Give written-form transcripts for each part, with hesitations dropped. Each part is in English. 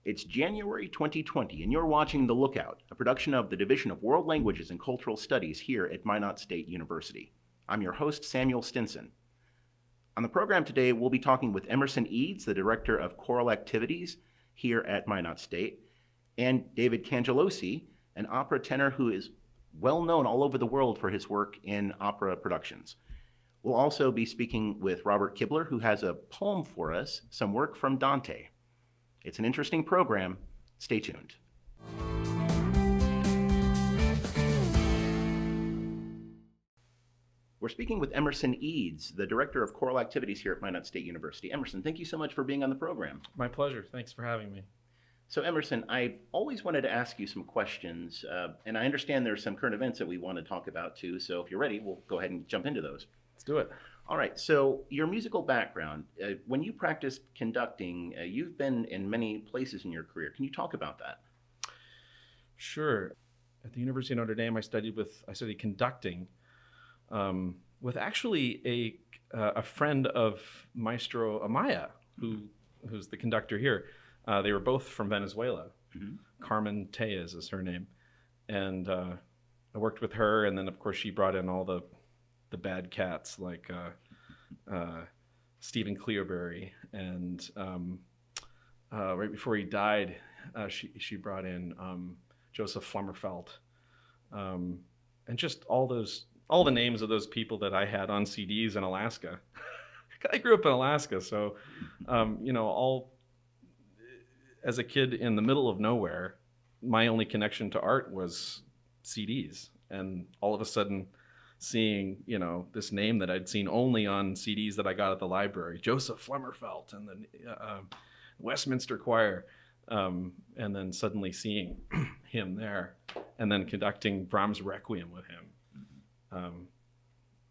It's January 2020, and you're watching The Lookout, a production of the Division of World Languages and Cultural Studies here at Minot State University. I'm your host, Samuel Stinson. On the program today, we'll be talking with Emerson Eads, the Director of Choral Activities here at Minot State, and David Cangelosi, an opera tenor who is well known all over the world for his work in opera productions. We'll also be speaking with Robert Kibler, who has a poem for us, some work from Dante. It's an interesting program. Stay tuned. We're speaking with Emerson Eads, the Director of Choral Activities here at Minot State University. Emerson, thank you so much for being on the program. My pleasure. Thanks for having me. So Emerson, I've always wanted to ask you some questions, and I understand there's some current events that we want to talk about too, so if you're ready, we'll go ahead and jump into those. Let's do it. All right, so your musical background, when you practiced conducting, you've been in many places in your career. Can you talk about that? Sure. At the University of Notre Dame, I studied conducting with actually a friend of Maestro Amaya, who's the conductor here. They were both from Venezuela. Mm-hmm. Carmen Tellez is her name. And I worked with her, and then of course she brought in all the bad cats like Stephen Cleobury, and right before he died, she brought in Joseph Flummerfelt, and just all the names of those people that I had on CDs in Alaska. I grew up in Alaska, so all as a kid in the middle of nowhere, my only connection to art was CDs, and all of a sudden seeing, this name that I'd seen only on CDs that I got at the library, Joseph Flummerfelt and the Westminster Choir, and then suddenly seeing him there, and then conducting Brahms' Requiem with him.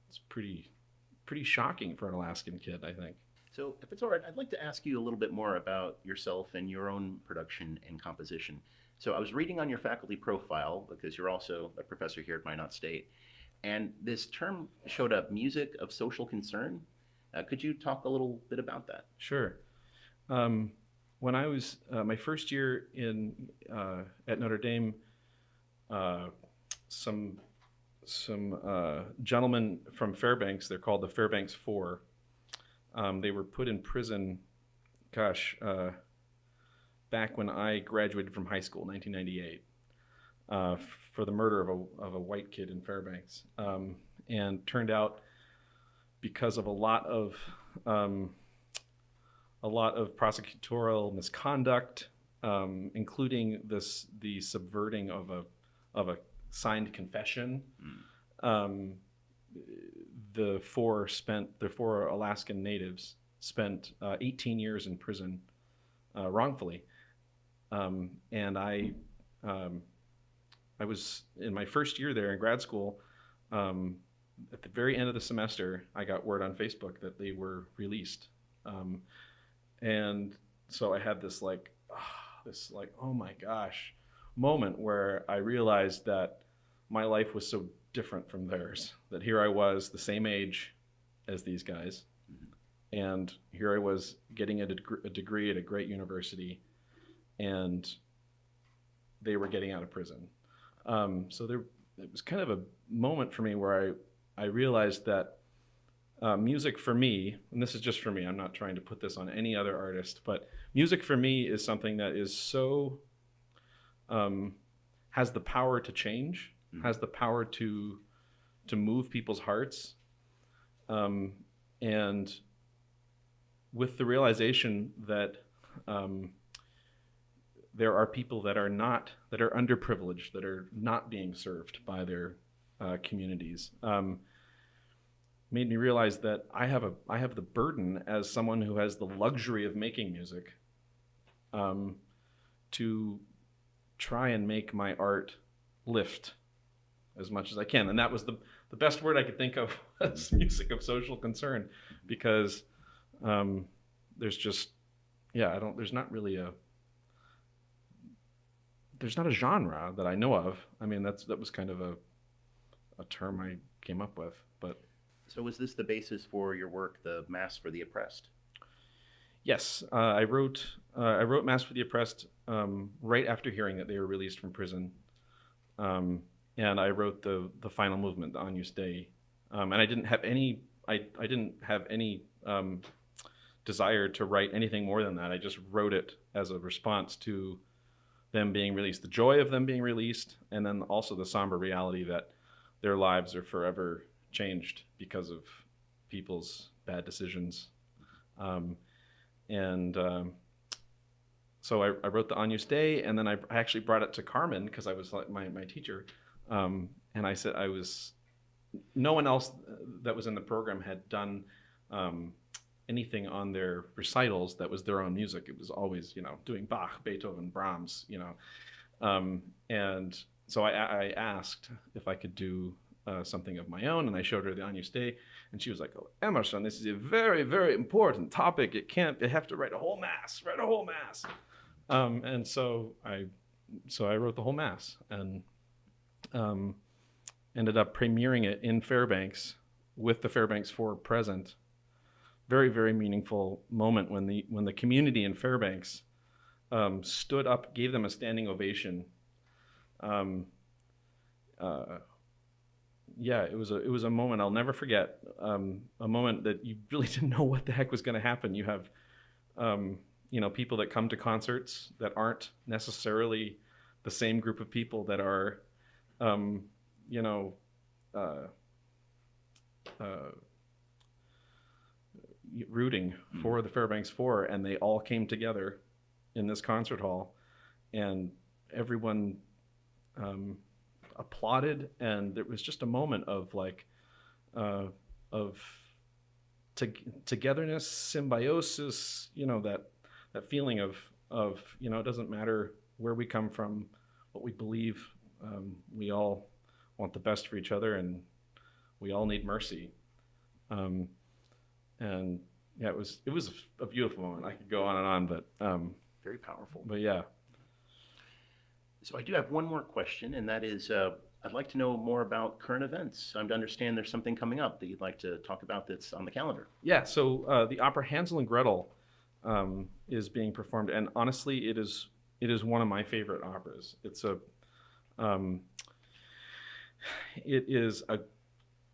It's pretty shocking for an Alaskan kid, I think. So if it's all right, I'd like to ask you a little bit more about yourself and your own production and composition. So I was reading on your faculty profile, because you're also a professor here at Minot State, and this term showed up, music of social concern. Could you talk a little bit about that? Sure. When I was my first year at Notre Dame, some gentlemen from Fairbanks, they're called the Fairbanks Four. They were put in prison, back when I graduated from high school, 1998. For the murder of a white kid in Fairbanks, and turned out because of a lot of prosecutorial misconduct, including the subverting of a signed confession. The four Alaskan natives spent 18 years in prison wrongfully, and I was in my first year there in grad school. At the very end of the semester, I got word on Facebook that they were released, and so I had this oh my gosh moment where I realized that my life was so different from theirs. That here I was, the same age as these guys, and here I was getting a degree at a great university, and they were getting out of prison. It was kind of a moment for me where I realized that music for me, and this is just for me, I'm not trying to put this on any other artist, but music for me is something that is so, has the power to change, has the power to move people's hearts, and with the realization that there are people that are underprivileged, that are not being served by their communities. Made me realize that I have the burden as someone who has the luxury of making music, to try and make my art lift as much as I can. And that was the best word I could think of as music of social concern, because there's not a genre that I know of. I mean, that was kind of a term I came up with. But so was this the basis for your work, the Mass for the Oppressed? Yes, I wrote Mass for the Oppressed right after hearing that they were released from prison, and I wrote the final movement, the Agnus Dei, and I didn't have any I didn't have any desire to write anything more than that. I just wrote it as a response to them being released, the joy of them being released, and then also the somber reality that their lives are forever changed because of people's bad decisions. And so I wrote the Agnus Dei, and then I actually brought it to Carmen because I was like my teacher, and I said no one else that was in the program had done anything on their recitals that was their own music. It was always doing Bach, Beethoven, Brahms, and so I asked if I could do something of my own, and I showed her the Agnus Dei, and she was like, "Oh, Emerson, this is a very, very important topic. You have to write a whole mass, and so I wrote the whole mass, and ended up premiering it in Fairbanks with the Fairbanks 4 present. Very, very meaningful moment when the community in Fairbanks stood up, gave them a standing ovation. Yeah, it was a moment I'll never forget. A moment that you really didn't know what the heck was going to happen. You have people that come to concerts that aren't necessarily the same group of people that are rooting for the Fairbanks 4, and they all came together in this concert hall, and everyone applauded, and there was just a moment of togetherness, symbiosis, that feeling of it doesn't matter where we come from, what we believe, we all want the best for each other, and we all need mercy. And yeah, it was a beautiful moment. I could go on and on, but very powerful. But yeah. So I do have one more question, and that is, I'd like to know more about current events. I'm to understand there's something coming up that you'd like to talk about that's on the calendar. Yeah. So the opera Hansel and Gretel is being performed, and honestly, it is one of my favorite operas. It is a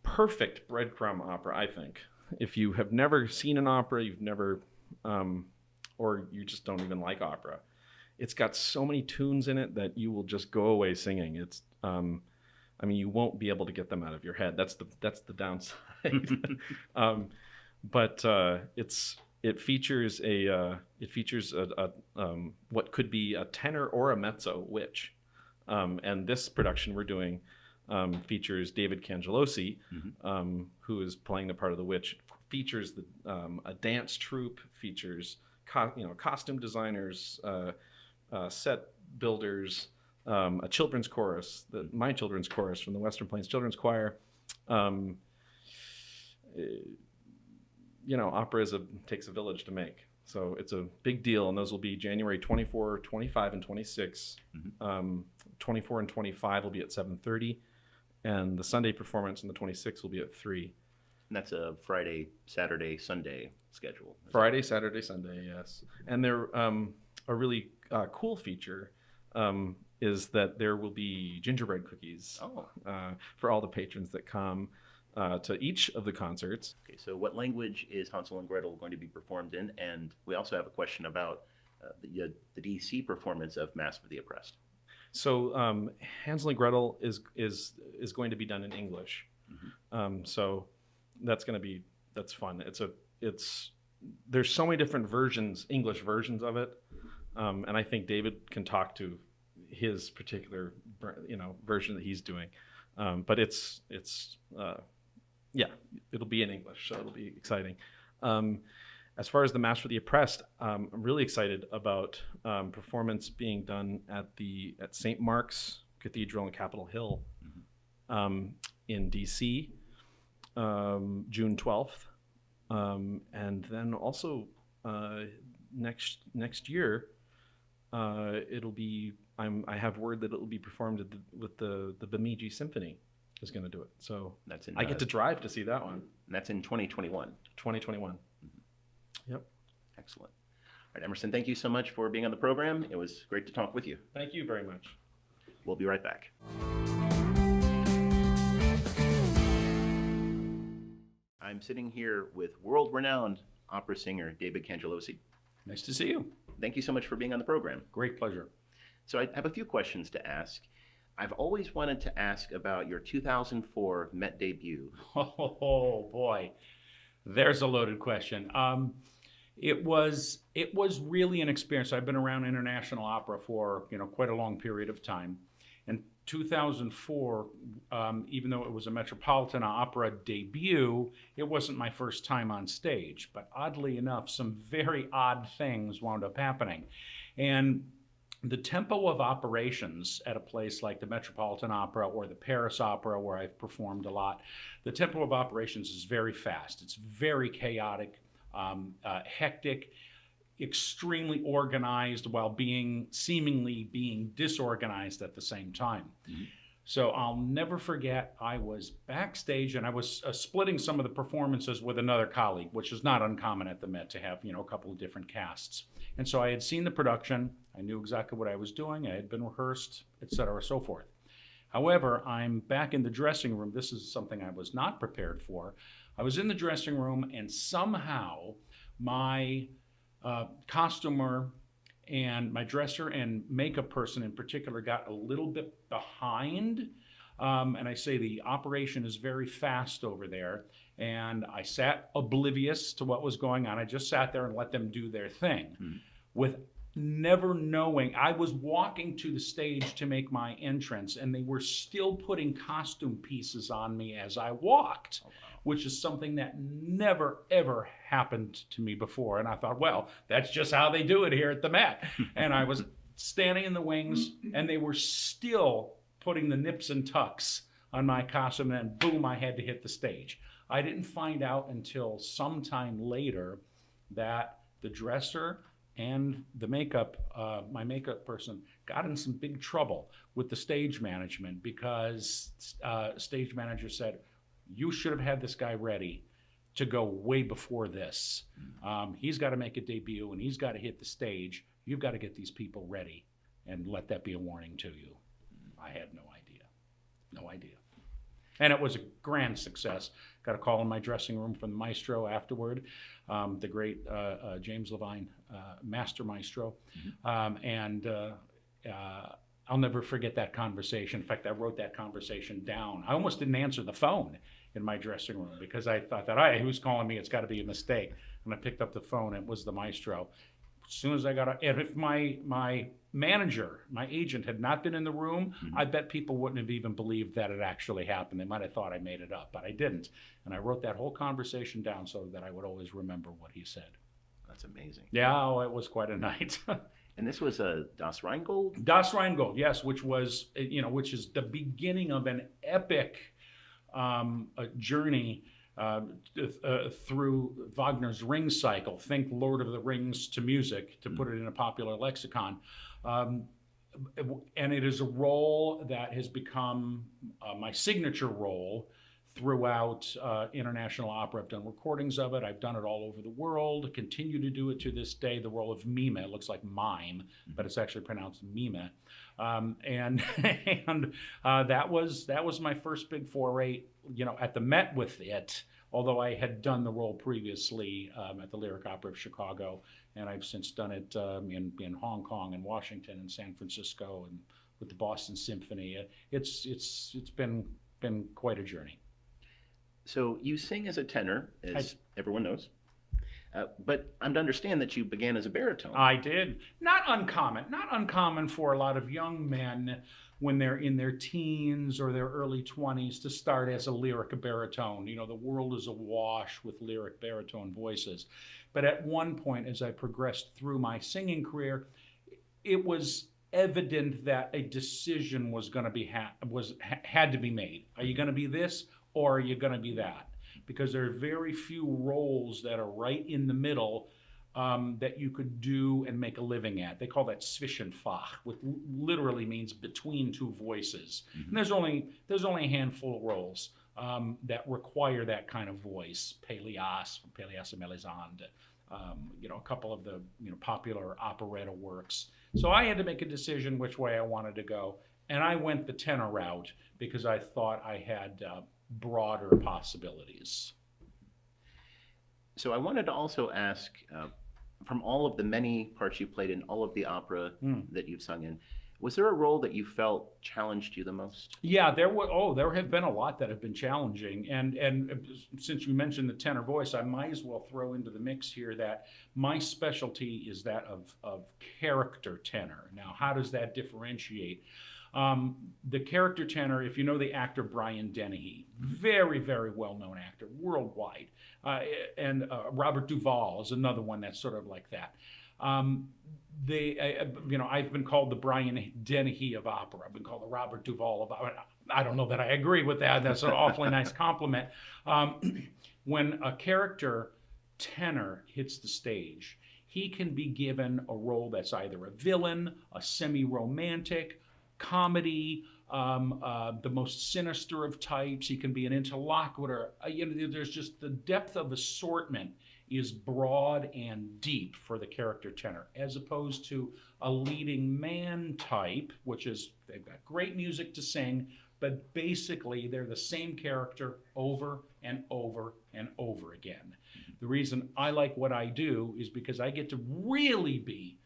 perfect breadcrumb opera, I think. If you have never seen an opera, you've never, or you just don't even like opera, it's got so many tunes in it that you will just go away singing. It's, you won't be able to get them out of your head. That's the downside. But it features a what could be a tenor or a mezzo witch, and this production we're doing features David Cangelosi, who is playing the part of the witch. Features a dance troupe. Features costume designers, set builders, a children's chorus, my children's chorus from the Western Plains Children's Choir. Opera takes a village to make. So it's a big deal, and those will be January 24, 25, and 26. 24 and 25 will be at 7:30, and the Sunday performance on the 26th will be at 3. And that's a Friday, Saturday, Sunday schedule. Friday, Saturday, Sunday, yes. And there, a really cool feature is that there will be gingerbread cookies for all the patrons that come to each of the concerts. Okay, so what language is Hansel and Gretel going to be performed in? And we also have a question about the DC performance of Mass for the Oppressed. So Hansel and Gretel is going to be done in English. So that's fun. There's so many different versions, English versions of it, and I think David can talk to his particular version that he's doing. But it'll be in English, so it'll be exciting. As far as the Mass for the Oppressed, I'm really excited about performance being done at St. Mark's Cathedral on Capitol Hill in DC, June 12th, and then also next year it'll be. I have word that it'll be performed with the Bemidji Symphony is going to do it. So I get to drive to see that one. And that's in 2021. 2021. Yep. Excellent. right, Emerson, thank you so much for being on the program. It was great to talk with you. Thank you very much. We'll be right back. I'm sitting here with world-renowned opera singer David Cangelosi. Nice to see you. Thank you so much for being on the program. Great pleasure. So I have a few questions to ask. I've always wanted to ask about your 2004 Met debut. Oh boy, there's a loaded question. It was really an experience. I've been around international opera for quite a long period of time. And 2004, even though it was a Metropolitan Opera debut, it wasn't my first time on stage. But oddly enough, some very odd things wound up happening. And the tempo of operations at a place like the Metropolitan Opera or the Paris Opera, where I've performed a lot, the tempo of operations is very fast. It's very chaotic, hectic, extremely organized while seemingly being disorganized at the same time. Mm-hmm. So I'll never forget, I was backstage and I was splitting some of the performances with another colleague, which is not uncommon at the Met to have, a couple of different casts. And so I had seen the production, I knew exactly what I was doing, I had been rehearsed, etc., so forth. However, I'm back in the dressing room. This is something I was not prepared for. I was in the dressing room and somehow my costumer and my dresser and makeup person in particular got a little bit behind. And I say the operation is very fast over there. And I sat oblivious to what was going on. I just sat there and let them do their thing. Mm-hmm. With never knowing, I was walking to the stage to make my entrance and they were still putting costume pieces on me as I walked. Oh, wow. Which is something that never, ever happened to me before. And I thought, well, that's just how they do it here at the Met. And I was standing in the wings, and they were still putting the nips and tucks on my costume, and boom, I had to hit the stage. I didn't find out until sometime later that the dresser and the makeup, my makeup person, got in some big trouble with the stage management because stage manager said, you should have had this guy ready to go way before this. He's got to make a debut and he's got to hit the stage. You've got to get these people ready and let that be a warning to you. I had no idea. And it was a grand success. Got a call in my dressing room from the maestro afterward, the great James Levine, master maestro. Mm-hmm. I'll never forget that conversation. In fact, I wrote that conversation down. I almost didn't answer the phone in my dressing room because I thought that, who's calling me? It's got to be a mistake. And I picked up the phone. It was the maestro. As soon as I got and if my manager, my agent had not been in the room, mm-hmm. I bet people wouldn't have even believed that it actually happened. They might have thought I made it up, but I didn't. And I wrote that whole conversation down so that I would always remember what he said. That's amazing. Yeah, it was quite a night. And this was a Das Rheingold? Das Rheingold, yes, which was, which is the beginning of an epic journey through Wagner's Ring cycle. Think Lord of the Rings to music, to put it in a popular lexicon. And it is a role that has become my signature role throughout international opera. I've done recordings of it. I've done it all over the world, continue to do it to this day. The role of mime, it looks like mime, but it's actually pronounced mime. And that was my first big foray, at the Met with it, although I had done the role previously at the Lyric Opera of Chicago, and I've since done it in Hong Kong and Washington and San Francisco and with the Boston Symphony. It's been quite a journey. So you sing as a tenor, as everyone knows, but I'm to understand that you began as a baritone. I did. Not uncommon for a lot of young men when they're in their teens or their early 20s to start as a lyric baritone. The world is awash with lyric baritone voices. But at one point, as I progressed through my singing career, it was evident that a decision was going to be had to be made. Are you going to be this? Or are you going to be that? Because there are very few roles that are right in the middle that you could do and make a living at. They call that Zwischenfach, which literally means between two voices. Mm-hmm. And there's only a handful of roles that require that kind of voice. Peleas and Melisande, a couple of the popular operetta works. So I had to make a decision which way I wanted to go, and I went the tenor route because I thought I had broader possibilities. So I wanted to also ask, from all of the many parts you played in all of the opera that you've sung in, was there a role that you felt challenged you the most? Yeah, there have been a lot that have been challenging. And since you mentioned the tenor voice, I might as well throw into the mix here that my specialty is that of character tenor. Now, how does that differentiate? The character tenor, if you know the actor Brian Dennehy, very, very well-known actor worldwide. And Robert Duvall is another one that's sort of like that. I've been called the Brian Dennehy of opera. I've been called the Robert Duvall of opera. I don't know that I agree with that. That's an awfully nice compliment. When a character tenor hits the stage, he can be given a role that's either a villain, a semi-romantic, comedy, the most sinister of types. He can be an interlocutor. There's just the depth of assortment is broad and deep for the character tenor, as opposed to a leading man type, which is they've got great music to sing, but basically they're the same character over and over and over again. The reason I like what I do is because I get to really be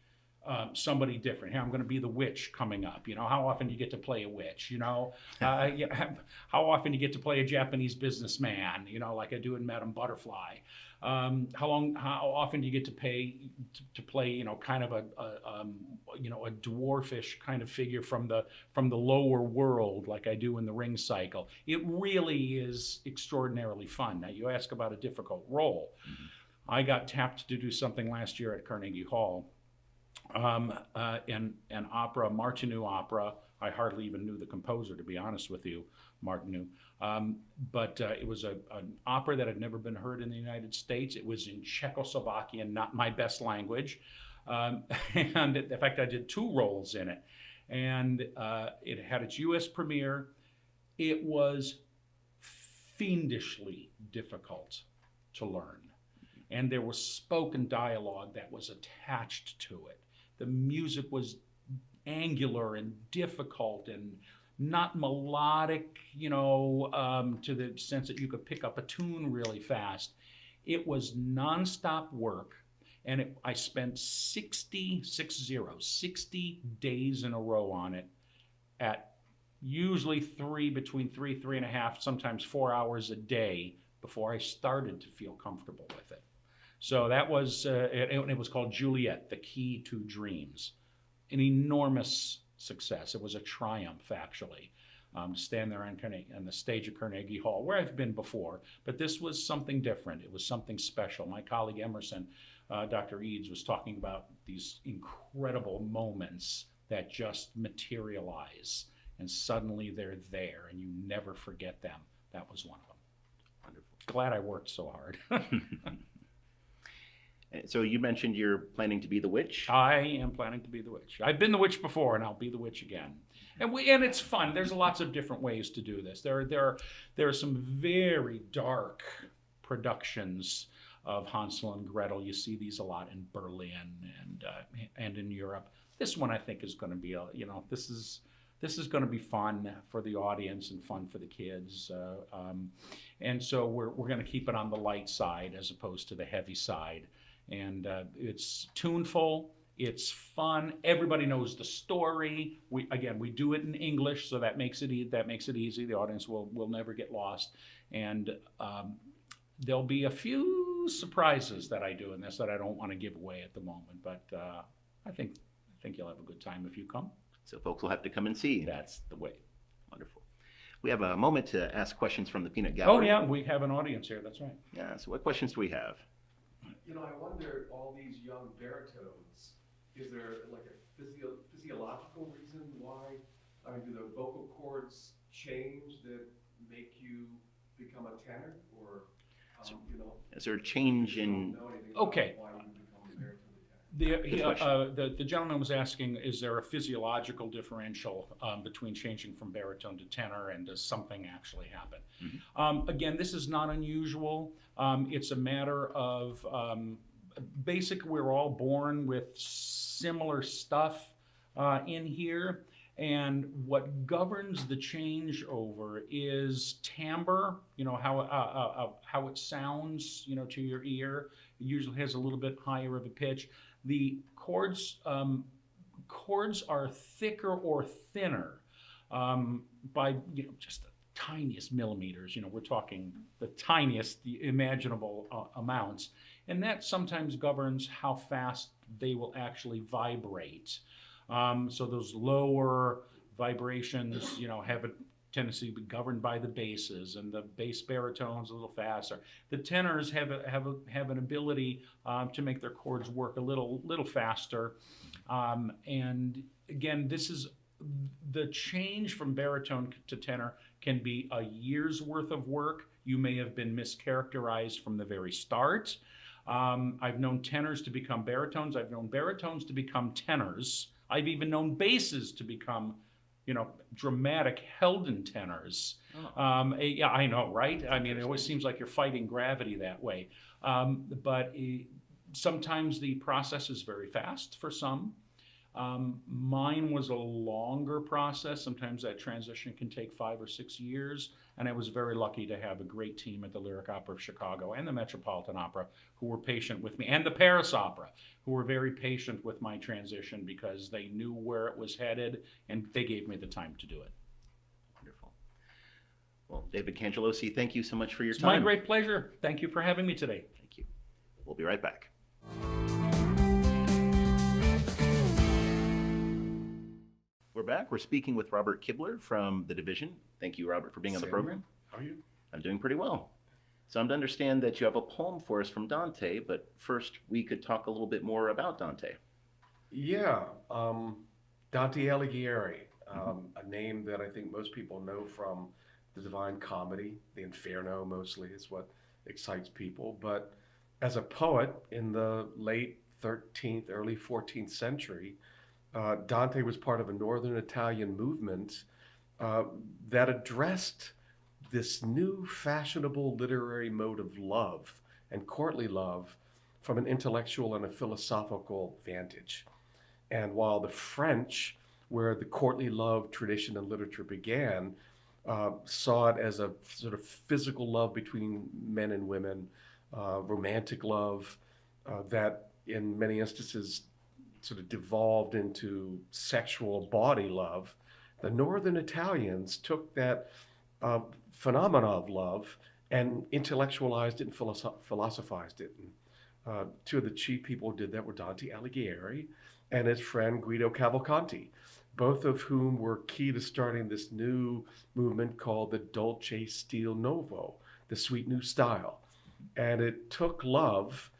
somebody different. Hey, I'm going to be the witch coming up. How often do you get to play a witch? How often do you get to play a Japanese businessman? Like I do in Madame Butterfly. How often do you get to play, kind of a dwarfish kind of figure from the lower world, like I do in the Ring Cycle? It really is extraordinarily fun. Now, you ask about a difficult role. I got tapped to do something last year at Carnegie Hall. An opera, Martineau opera. I hardly even knew the composer, to be honest with you, Martineau. But it was an opera that had never been heard in the United States. It was in Czechoslovakian, not my best language. And in fact, I did 2 roles in it. And it had its U.S. premiere. It was fiendishly difficult to learn. And there was spoken dialogue that was attached to it. The music was angular and difficult and not melodic, to the sense that you could pick up a tune really fast. It was nonstop work, and I spent 60 days in a row on it at usually between 3.5, sometimes 4 hours a day before I started to feel comfortable with it. So that was, it was called Juliet, the Key to Dreams. An enormous success. It was a triumph, actually, to stand there on the stage of Carnegie Hall, where I've been before. But this was something different. It was something special. My colleague Emerson, Dr. Eads, was talking about these incredible moments that just materialize, and suddenly they're there, and you never forget them. That was one of them. Wonderful. Glad I worked so hard. So you mentioned you're planning to be the witch? I am planning to be the witch. I've been the witch before, and I'll be the witch again. And it's fun. There's lots of different ways to do this. There are some very dark productions of Hansel and Gretel. You see these a lot in Berlin and in Europe. This one I think is going to be this is going to be fun for the audience and fun for the kids. And so we're going to keep it on the light side as opposed to the heavy side. And it's tuneful, it's fun. Everybody knows the story. We do it in English, so that makes it easy. The audience will never get lost. And there'll be a few surprises that I do in this that I don't want to give away at the moment. But I think you'll have a good time if you come. So folks will have to come and see. That's the way. Wonderful. We have a moment to ask questions from the Peanut Gallery. Oh yeah, we have an audience here. That's right. Yeah. So what questions do we have? I wonder, all these young baritones, is there like a physiological reason why? I mean, do the vocal cords change that make you become a tenor, or Is there a change in? Okay. Why you become a baritone tenor? The gentleman was asking, is there a physiological differential between changing from baritone to tenor, and does something actually happen? Mm-hmm. Again, this is not unusual. It's a matter of basically we're all born with similar stuff in here. And what governs the changeover is timbre, how it sounds, to your ear. It usually has a little bit higher of a pitch. The chords are thicker or thinner by just the tiniest millimeters. We're talking the tiniest imaginable amounts, and that sometimes governs how fast they will actually vibrate. So those lower vibrations, have a tendency to be governed by the basses, and the bass baritones a little faster. The tenors have an ability to make their chords work a little faster. And again, this is the change from baritone to tenor can be a year's worth of work. You may have been mischaracterized from the very start. I've known tenors to become baritones. I've known baritones to become tenors. I've even known basses to become, dramatic Helden tenors. Oh. Yeah, I know, right? I mean, it always seems like you're fighting gravity that way. But sometimes the process is very fast for some. Mine was a longer process. Sometimes that transition can take 5 or 6 years. And I was very lucky to have a great team at the Lyric Opera of Chicago and the Metropolitan Opera who were patient with me, and the Paris Opera, who were very patient with my transition because they knew where it was headed and they gave me the time to do it. Wonderful. Well, David Cangelosi, thank you so much for your It's time. my great pleasure. Thank you for having me today. Thank you. We'll be right back. We're back. We're speaking with Robert Kibler from the division. Thank you, Robert, for being on the program. How are you? I'm doing pretty well. So I'm to understand that you have a poem for us from Dante, but first we could talk a little bit more about Dante. Yeah, Dante Alighieri, a name that I think most people know from the Divine Comedy. The Inferno mostly is what excites people. But as a poet in the late 13th, early 14th century, Dante was part of a northern Italian movement that addressed this new fashionable literary mode of love and courtly love from an intellectual and a philosophical vantage. And while the French, where the courtly love tradition and literature began, saw it as a sort of physical love between men and women, romantic love that in many instances sort of devolved into sexual body love, the northern Italians took that phenomena of love and intellectualized it and philosophized it. And, two of the chief people who did that were Dante Alighieri and his friend Guido Cavalcanti, both of whom were key to starting this new movement called the Dolce Stile Nuovo, the sweet new style. And it took love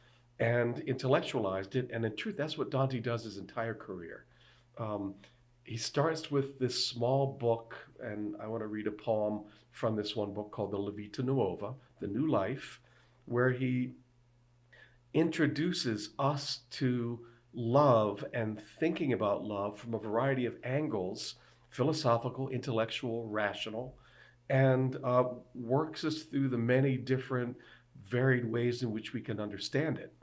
and intellectualized it. And in truth, that's what Dante does his entire career. He starts with this small book, and I want to read a poem from this one book called the La Vita Nuova, The New Life, where he introduces us to love and thinking about love from a variety of angles, philosophical, intellectual, rational, and works us through the many different varied ways in which we can understand it.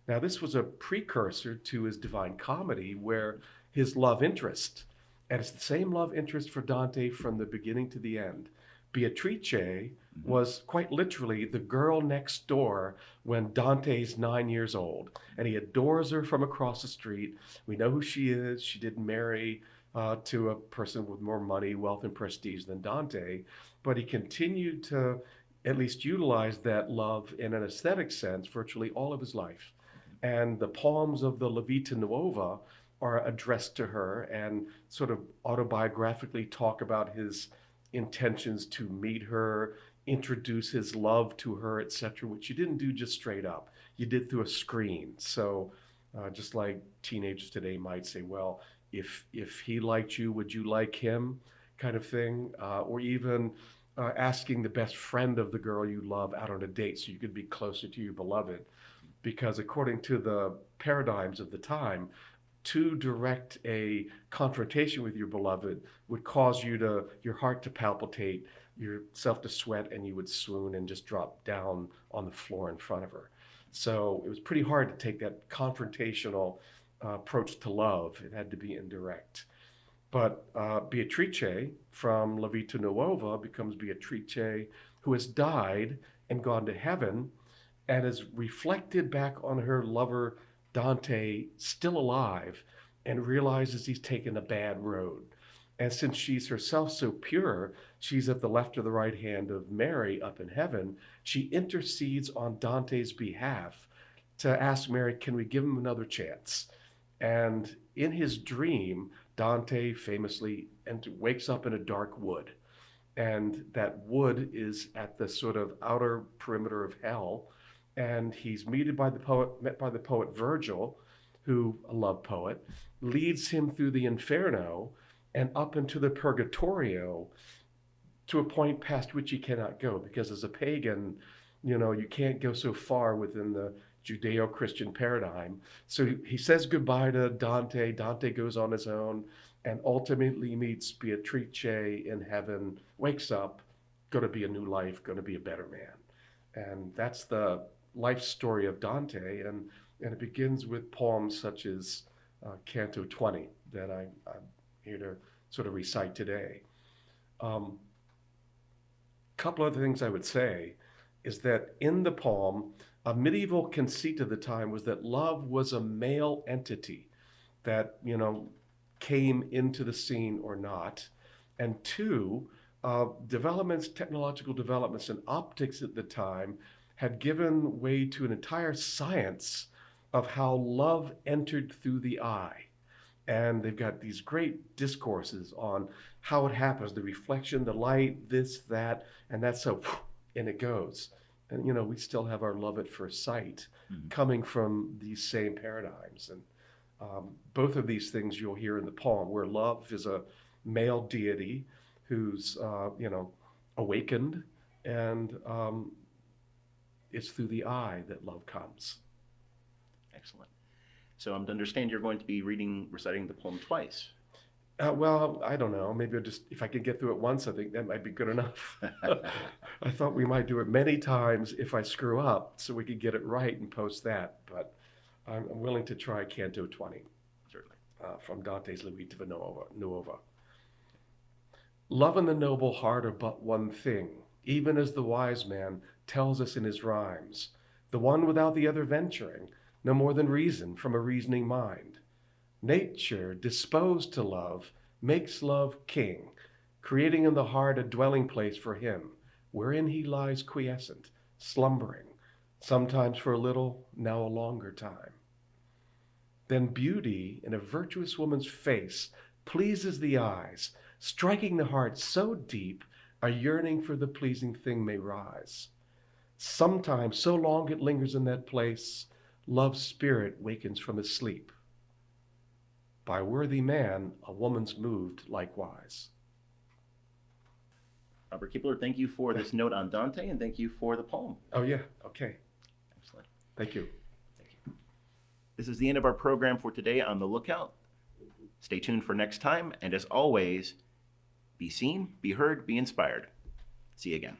Now, this was a precursor to his Divine Comedy, where his love interest, and it's the same love interest for Dante from the beginning to the end. Beatrice was quite literally the girl next door when Dante's 9 years old, and he adores her from across the street. We know who she is. She didn't marry to a person with more money, wealth, and prestige than Dante, but he continued to at least utilize that love in an aesthetic sense virtually all of his life. And the poems of the La Vita Nuova are addressed to her and sort of autobiographically talk about his intentions to meet her, introduce his love to her, etc., which you didn't do just straight up. You did through a screen. So just like teenagers today might say, well, if he liked you, would you like him, kind of thing, or even asking the best friend of the girl you love out on a date so you could be closer to your beloved. Because according to the paradigms of the time, to direct a confrontation with your beloved would cause your heart to palpitate, yourself to sweat, and you would swoon and just drop down on the floor in front of her. So it was pretty hard to take that confrontational approach to love. It had to be indirect. But Beatrice from La Vita Nuova becomes Beatrice who has died and gone to heaven and is reflected back on her lover Dante, still alive, and realizes he's taken a bad road. And since she's herself so pure, she's at the left or the right hand of Mary up in heaven. She intercedes on Dante's behalf to ask Mary, can we give him another chance? And in his dream, Dante famously wakes up in a dark wood. And that wood is at the sort of outer perimeter of hell. And he's met by the poet Virgil, who, a love poet, leads him through the Inferno and up into the Purgatorio to a point past which he cannot go. Because as a pagan, you can't go so far within the Judeo-Christian paradigm. So he says goodbye to Dante. Dante goes on his own and ultimately meets Beatrice in heaven, wakes up, going to be a new life, going to be a better man. And that's the life story of Dante. And it begins with poems such as Canto 20 that I'm here to sort of recite today. Couple other things I would say is that in the poem, a medieval conceit of the time was that love was a male entity that, came into the scene or not. And two, technological developments in optics at the time had given way to an entire science of how love entered through the eye. And they've got these great discourses on how it happens, the reflection, the light, this, that, and that's so, and it goes. And, we still have our love at first sight coming from these same paradigms. And both of these things you'll hear in the poem, where love is a male deity who's, awakened, and it's through the eye that love comes. Excellent. So I'm to understand you're going to be reciting the poem twice. Well, I don't know. Maybe if I could get through it once, I think that might be good enough. I thought we might do it many times if I screw up, so we could get it right and post that. But I'm willing to try Canto 20. Certainly. From Dante's La Vita Nuova. Love and the noble heart are but one thing, even as the wise man tells us in his rhymes. The one without the other venturing, no more than reason from a reasoning mind. Nature, disposed to love, makes love king, creating in the heart a dwelling place for him, wherein he lies quiescent, slumbering, sometimes for a little, now a longer time. Then beauty in a virtuous woman's face pleases the eyes, striking the heart so deep, a yearning for the pleasing thing may rise. Sometimes so long it lingers in that place, love's spirit wakens from his sleep. By worthy man, a woman's moved likewise. Robert Kibler, thank you for this note on Dante, and thank you for the poem. Oh yeah, okay. Excellent. Thank you. Thank you. This is the end of our program for today on The Lookout. Stay tuned for next time, and as always, be seen, be heard, be inspired. See you again.